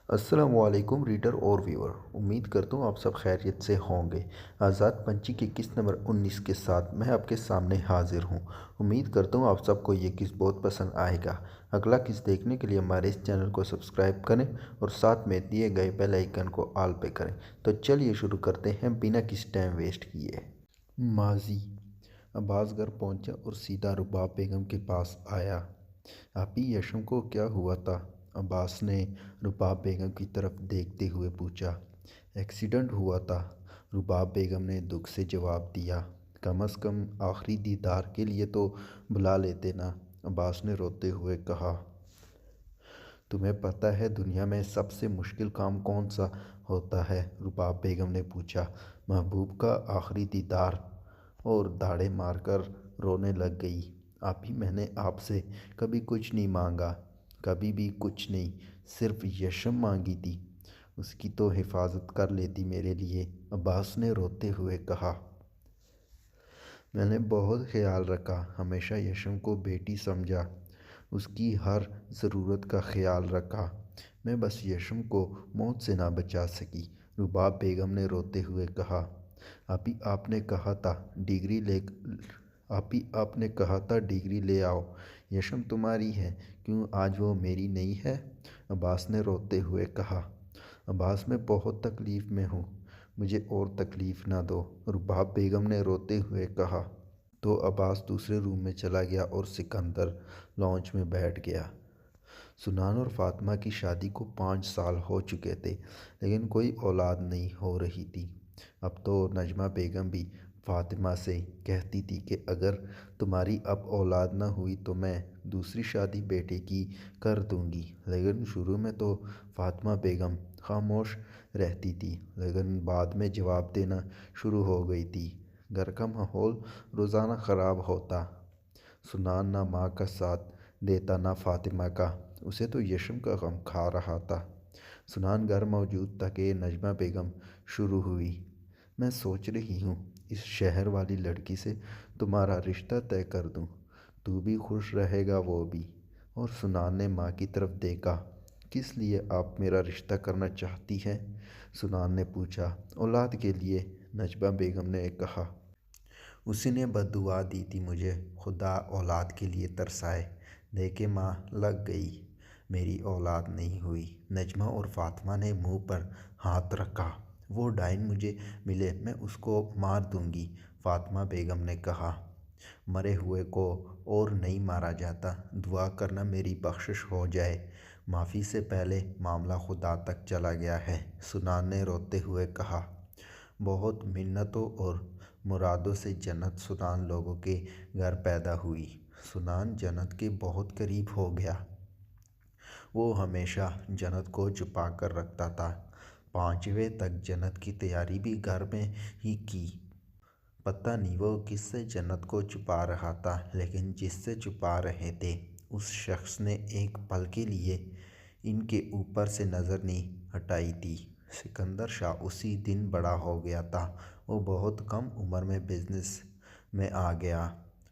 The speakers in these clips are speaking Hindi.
अस्सलामुअलैकुम रीडर और व्यूअर। उम्मीद करता हूँ आप सब खैरियत से होंगे। आज़ाद पंछी के किस्त नंबर 19 के साथ मैं आपके सामने हाजिर हूँ। उम्मीद करता हूँ आप सबको ये किस्त बहुत पसंद आएगा। अगला किस्त देखने के लिए हमारे इस चैनल को सब्सक्राइब करें और साथ में दिए गए बेल आइकन को ऑल पे करें। तो चलिए शुरू करते हैं बिना किसी टाइम वेस्ट किए। माजी। अब्बास घर पहुंचा और सीधा रुबाब बेगम के पास आया। आपी यशम को क्या हुआ था? अब्बास ने रुबाब बेगम की तरफ देखते हुए पूछा। एक्सीडेंट हुआ था, रुबाब बेगम ने दुख से जवाब दिया। कम अज़ कम आखिरी दीदार के लिए तो बुला लेते ना, अब्बास ने रोते हुए कहा। तुम्हें पता है दुनिया में सबसे मुश्किल काम कौन सा होता है? रुबाब बेगम ने पूछा। महबूब का आखिरी दीदार। और दाढ़े मारकर रोने लग गई। आपी मैंने आपसे कभी कुछ नहीं मांगा, कभी भी कुछ नहीं, सिर्फ यशम मांगी थी। उसकी तो हिफाजत कर लेती मेरे लिए, अब्बास ने रोते हुए कहा। मैंने बहुत ख्याल रखा, हमेशा यशम को बेटी समझा, उसकी हर ज़रूरत का ख्याल रखा। मैं बस यशम को मौत से ना बचा सकी, रुबाब बेगम ने रोते हुए कहा। अभी आपने कहा था डिग्री ले आपने कहा था डिग्री ले आओ। यशम तुम्हारी है, क्यों आज वो मेरी नहीं है? अब्बास ने रोते हुए कहा। अब्बास मैं बहुत तकलीफ़ में हूँ, मुझे और तकलीफ़ ना दो, रुबाब बेगम ने रोते हुए कहा। तो अब्बास दूसरे रूम में चला गया और सिकंदर लॉन्च में बैठ गया। सुनान और फातिमा की शादी को 5 साल हो चुके थे, लेकिन कोई औलाद नहीं हो रही थी। अब तो नजमा बेगम भी फातिमा से कहती थी कि अगर तुम्हारी अब औलाद न हुई तो मैं दूसरी शादी बेटे की कर दूंगी। लेकिन शुरू में तो फातिमा बेगम खामोश रहती थी, लेकिन बाद में जवाब देना शुरू हो गई थी। घर का माहौल रोज़ाना ख़राब होता। सुनान ना माँ का साथ देता ना फातिमा का, उसे तो यशम का गम खा रहा था। सुनान घर मौजूद था कि नजमा बेगम शुरू हुई। मैं सोच रही हूँ इस शहर वाली लड़की से तुम्हारा रिश्ता तय कर दूँ, तू भी खुश रहेगा वो भी। और सुनान ने माँ की तरफ देखा। किस लिए आप मेरा रिश्ता करना चाहती हैं? सुनान ने पूछा। औलाद के लिए, नजमा बेगम ने कहा। उसी ने बद्दुआ दी थी मुझे, खुदा औलाद के लिए तरसाए। देखे माँ लग गई, मेरी औलाद नहीं हुई। नजमा और फातिमा ने मुंह पर हाथ रखा। वो डाइन मुझे मिले मैं उसको मार दूंगी, फातिमा बेगम ने कहा। मरे हुए को और नहीं मारा जाता, दुआ करना मेरी बख्शिश हो जाए। माफ़ी से पहले मामला खुदा तक चला गया है, सुनान ने रोते हुए कहा। बहुत मिन्नतों और मुरादों से जन्नत सुनान लोगों के घर पैदा हुई। सुनान जन्नत के बहुत करीब हो गया। वो हमेशा जन्नत को छुपा कर रखता था। 5वें तक जन्नत की तैयारी भी घर में ही की। पता नहीं वो किससे जन्नत को छुपा रहा था, लेकिन जिससे छुपा रहे थे उस शख्स ने एक पल के लिए इनके ऊपर से नज़र नहीं हटाई थी। सिकंदर शाह उसी दिन बड़ा हो गया था। वो बहुत कम उम्र में बिजनेस में आ गया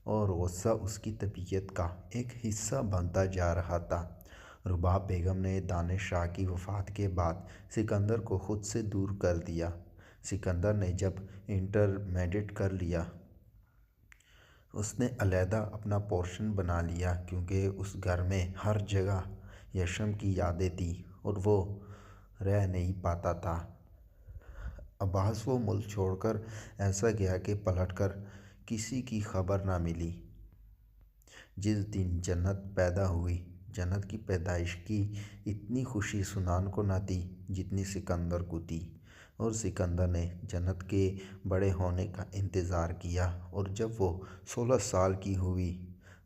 और गुस्सा उसकी तबीयत का एक हिस्सा बनता जा रहा था। रुबाब बेगम ने दानिश शाह की वफ़ात के बाद सिकंदर को ख़ुद से दूर कर दिया। सिकंदर ने जब इंटरमीडिएट कर लिया, उसने अलहदा अपना पोर्शन बना लिया, क्योंकि उस घर में हर जगह यशम की यादें थी और वो रह नहीं पाता था। अब्बास वो मुल्क छोड़कर ऐसा गया कि पलटकर किसी की खबर ना मिली। जिस दिन जन्नत पैदा हुई, जन्नत की पैदाइश की इतनी खुशी सुनान को न थी जितनी सिकंदर को थी। और सिकंदर ने जन्नत के बड़े होने का इंतज़ार किया, और जब वो 16 साल की हुई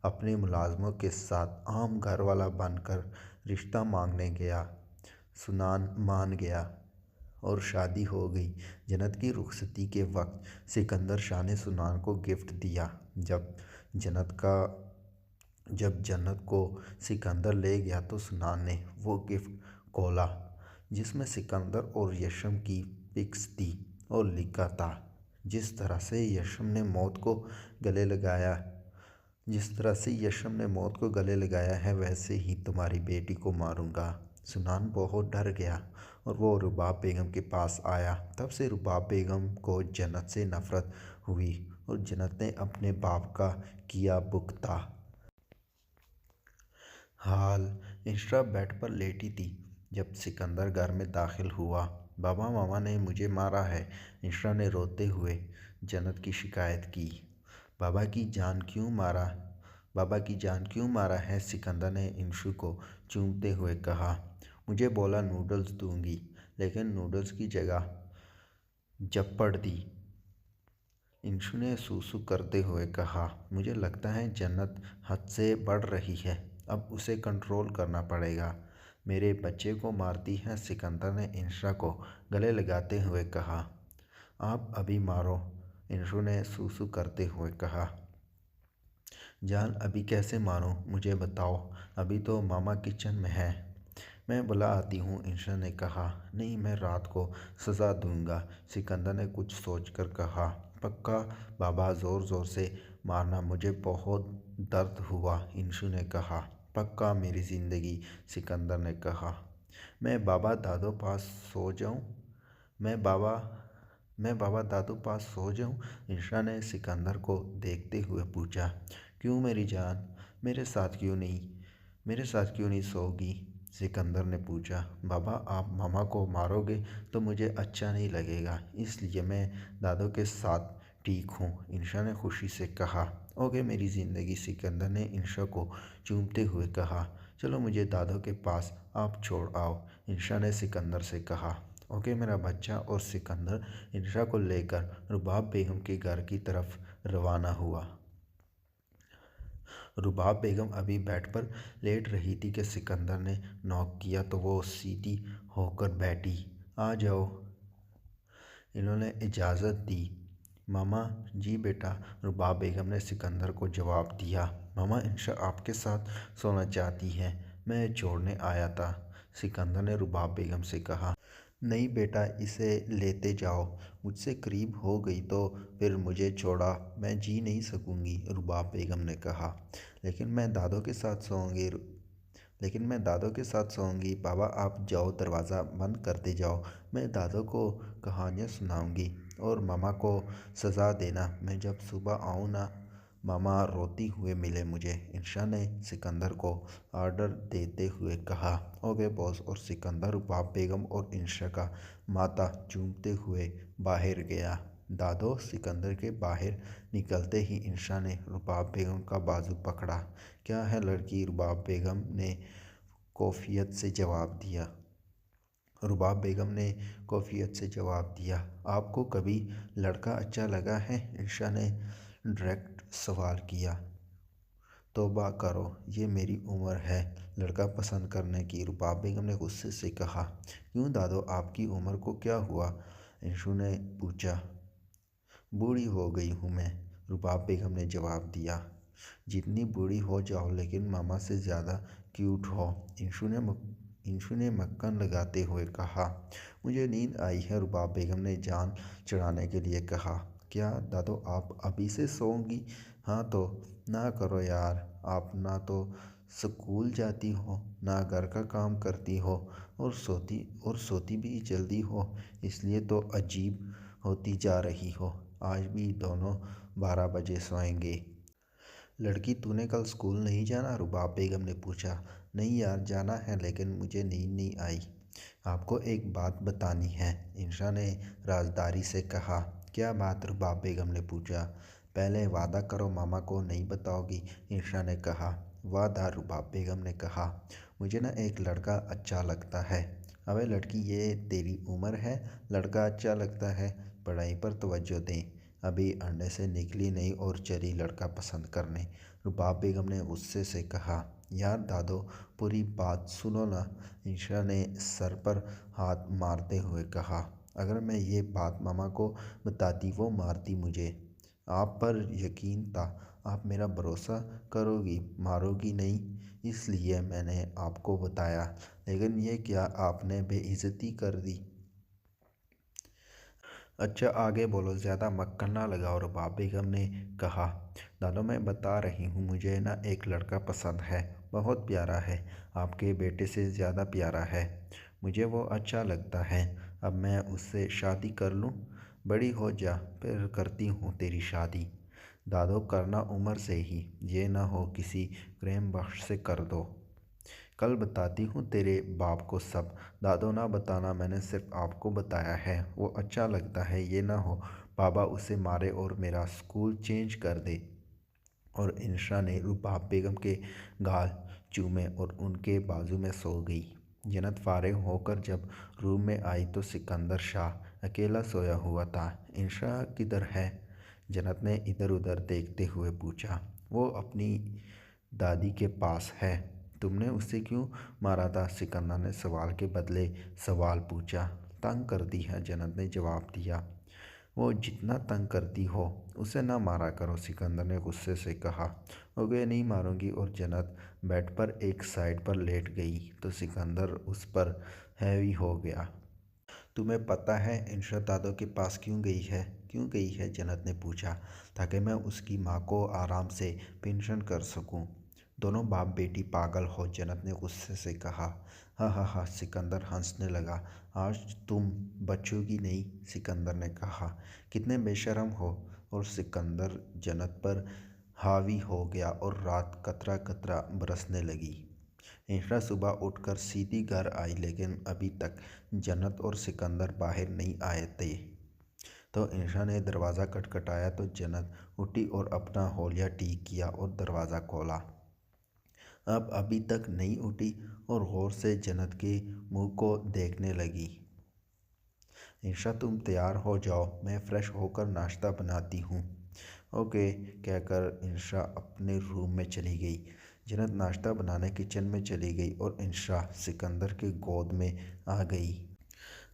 अपने मुलाजमों के साथ आम घर वाला बनकर रिश्ता मांगने गया। सुनान मान गया और शादी हो गई। जन्नत की रुखसती के वक्त सिकंदर शाह ने सुनान को गिफ्ट दिया। जब जन्नत को सिकंदर ले गया तो सुनान ने वो गिफ्ट खोला, जिसमें सिकंदर और यशम की पिक्स थी और लिखा था, जिस तरह से यशम ने मौत को गले लगाया है, वैसे ही तुम्हारी बेटी को मारूंगा। सुनान बहुत डर गया और वो रुबाब बेगम के पास आया। तब से रुबाब बेगम को जन्नत से नफ़रत हुई और जन्नत ने अपने बाप का किया भुगता। हाल इंशरा बेड पर लेटी थी जब सिकंदर घर में दाखिल हुआ। बाबा मामा ने मुझे मारा है, इंशरा ने रोते हुए जन्नत की शिकायत की। बाबा की जान क्यों मारा बाबा की जान क्यों मारा है, सिकंदर ने इंशु को चूमते हुए कहा। मुझे बोला नूडल्स दूंगी, लेकिन नूडल्स की जगह जप्पड़ दी, इंशु ने सूसू करते हुए कहा। मुझे लगता है जन्नत हद से बढ़ रही है, अब उसे कंट्रोल करना पड़ेगा। मेरे बच्चे को मारती है, सिकंदर ने इंशरा को गले लगाते हुए कहा। आप अभी मारो, इंशु ने सूसू करते हुए कहा। जान अभी कैसे मारूं, मुझे बताओ, अभी तो मामा किचन में है। मैं बुला आती हूँ, इंशरा ने कहा। नहीं, मैं रात को सज़ा दूंगा, सिकंदर ने कुछ सोचकर कहा। पक्का बाबा, ज़ोर ज़ोर से मारना, मुझे बहुत दर्द हुआ, इंशु ने कहा। पक्का मेरी ज़िंदगी, सिकंदर ने कहा। मैं बाबा दादू पास सो जाऊं मैं बाबा दादू पास सो जाऊं, इंशरा ने सिकंदर को देखते हुए पूछा। क्यों मेरी जान, मेरे साथ क्यों नहीं सोगी, सिकंदर ने पूछा। बाबा, आप मामा को मारोगे तो मुझे अच्छा नहीं लगेगा, इसलिए मैं दादू के साथ ठीक हूँ, इंशरा ने खुशी से कहा। ओके मेरी ज़िंदगी, सिकंदर ने इंशरा को चूमते हुए कहा। चलो मुझे दादू के पास आप छोड़ आओ, इंशरा ने सिकंदर से कहा। ओके मेरा बच्चा, और सिकंदर इंशरा को लेकर रुबाब बेगम के घर की तरफ रवाना हुआ। रुबाब बेगम अभी बेड पर लेट रही थी कि सिकंदर ने नॉक किया तो वो सीधी होकर बैठी। आ जाओ, इन्होंने इजाज़त दी। मामा जी बेटा, रुबाब बेगम ने सिकंदर को जवाब दिया। मामा, इंशा आपके साथ सोना चाहती है, मैं छोड़ने आया था, सिकंदर ने रुबाब बेगम से कहा। नहीं बेटा, इसे लेते जाओ, मुझसे करीब हो गई तो फिर मुझे छोड़ा मैं जी नहीं सकूंगी, रुबाब बेगम ने कहा। लेकिन मैं दादो के साथ सोऊंगी बाबा, आप जाओ, दरवाज़ा बंद करते जाओ, मैं दादो को कहानियाँ सुनाऊंगी और मामा को सज़ा देना। मैं जब सुबह आऊँ ना, मामा रोती हुए मिले मुझे, इंशा ने सिकंदर को ऑर्डर देते हुए कहा। ओके बॉस, और सिकंदर रुबाब बेगम और इंशा का माथा चूमते हुए बाहर गया। दादो, सिकंदर के बाहर निकलते ही इंशा ने रुबाब बेगम का बाजू पकड़ा। क्या है लड़की, रुबाब बेगम ने कौफियत से जवाब दिया। आपको कभी लड़का अच्छा लगा है, इंशा ने डायरेक्ट सवाल किया। तौबा करो, ये मेरी उम्र है लड़का पसंद करने की, रुबाब बेगम ने गुस्से से कहा। क्यों दादो, आपकी उम्र को क्या हुआ, इंशु ने पूछा। बूढ़ी हो गई हूँ मैं, रुबाब बेगम ने जवाब दिया। जितनी बूढ़ी हो जाओ, लेकिन मामा से ज़्यादा क्यूट हो, इंशु ने मक्खन लगाते हुए कहा। मुझे नींद आई है, रुबाब बेगम ने जान चढ़ाने के लिए कहा। क्या दादो, आप अभी से सोओगी। हाँ तो ना करो यार, आप ना तो स्कूल जाती हो, ना घर का काम करती हो, और सोती भी जल्दी हो, इसलिए तो अजीब होती जा रही हो। आज भी दोनों 12 बजे सोएंगे। लड़की, तूने कल स्कूल नहीं जाना, रुबाब बेगम ने पूछा। नहीं यार, जाना है, लेकिन मुझे नींद नहीं आई। आपको एक बात बतानी है, इंशा ने राजदारी से कहा। क्या बात, रुबाब बेगम ने पूछा। पहले वादा करो मामा को नहीं बताओगी, इंशा ने कहा। वादा, रुबाब बेगम ने कहा। मुझे ना एक लड़का अच्छा लगता है। अबे लड़की, ये तेरी उम्र है, लड़का अच्छा लगता है, पढ़ाई पर तवज्जो दें, अभी अंडे से निकली नहीं और चली लड़का पसंद करने, रुबाब बेगम ने गुस्से से कहा। यार दादो, पूरी बात सुनो ना, इंशा ने सर पर हाथ मारते हुए कहा। अगर मैं ये बात मामा को बताती, वो मारती मुझे। आप पर यकीन था, आप मेरा भरोसा करोगी, मारोगी नहीं, इसलिए मैंने आपको बताया, लेकिन ये क्या, आपने बेइज्जती कर दी। अच्छा आगे बोलो, ज़्यादा मक्खन ना लगाओ, रुबाब बेगम ने कहा। दादो, मैं बता रही हूँ, मुझे ना एक लड़का पसंद है, बहुत प्यारा है, आपके बेटे से ज़्यादा प्यारा है। मुझे वो अच्छा लगता है। अब मैं उससे शादी कर लूँ? बड़ी हो जा, फिर करती हूँ तेरी शादी। दादो करना उम्र से ही, ये ना हो किसी प्रेम बख्श से कर दो। कल बताती हूँ तेरे बाप को सब। दादो ना बताना, मैंने सिर्फ आपको बताया है। वो अच्छा लगता है, ये ना हो बाबा उसे मारे और मेरा स्कूल चेंज कर दे। और इंशा ने रुबाब बेगम के गाल चूमे और उनके बाजू में सो गई। जन्नत फारिग होकर जब रूम में आई तो सिकंदर शाह अकेला सोया हुआ था। इंशा किधर है? जन्नत ने इधर उधर देखते हुए पूछा। वो अपनी दादी के पास है। तुमने उसे क्यों मारा था? सिकंदर ने सवाल के बदले सवाल पूछा। तंग कर दी है, जन्नत ने जवाब दिया। वो जितना तंग करती हो उसे ना मारा करो, सिकंदर ने गुस्से से कहा। ओके, नहीं मारूंगी। और जन्नत बेड पर एक साइड पर लेट गई तो सिकंदर उस पर हैवी हो गया। तुम्हें पता है इंशा दादो के पास क्यों गई है? क्यों गई है? जन्नत ने पूछा। ताकि मैं उसकी माँ को आराम से पेंशन कर सकूं। दोनों बाप बेटी पागल हो, जन्नत ने गुस्से से कहा। हाँ हाँ हाँ, सिकंदर हंसने लगा। आज तुम बचोगी नहीं, सिकंदर ने कहा। कितने बेशर्म हो। और सिकंदर जन्नत पर हावी हो गया और रात कतरा कतरा बरसने लगी। इंशा सुबह उठकर सीधी घर आई, लेकिन अभी तक जन्नत और सिकंदर बाहर नहीं आए थे। तो इंशा ने दरवाज़ा खटखटाया तो जन्नत उठी और अपना हौलिया ठीक किया और दरवाज़ा खोला। अब अभी तक नहीं उठी और गौर से जन्नत के मुंह को देखने लगी। इंशा, तुम तैयार हो जाओ, मैं फ़्रेश होकर नाश्ता बनाती हूँ। ओके, कहकर इंशा अपने रूम में चली गई। जन्नत नाश्ता बनाने किचन में चली गई और इंशा सिकंदर के गोद में आ गई।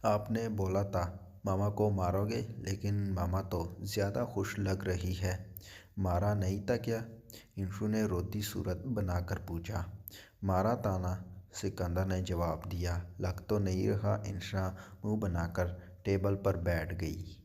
आपने बोला था मामा को मारोगे, लेकिन मामा तो ज़्यादा खुश लग रही है। मारा नहीं था क्या? इंशु ने रोती सूरत बनाकर पूछा। मारा था ना, सिकंदर ने जवाब दिया। लग तो नहीं रहा। इंशा मुंह बनाकर टेबल पर बैठ गई।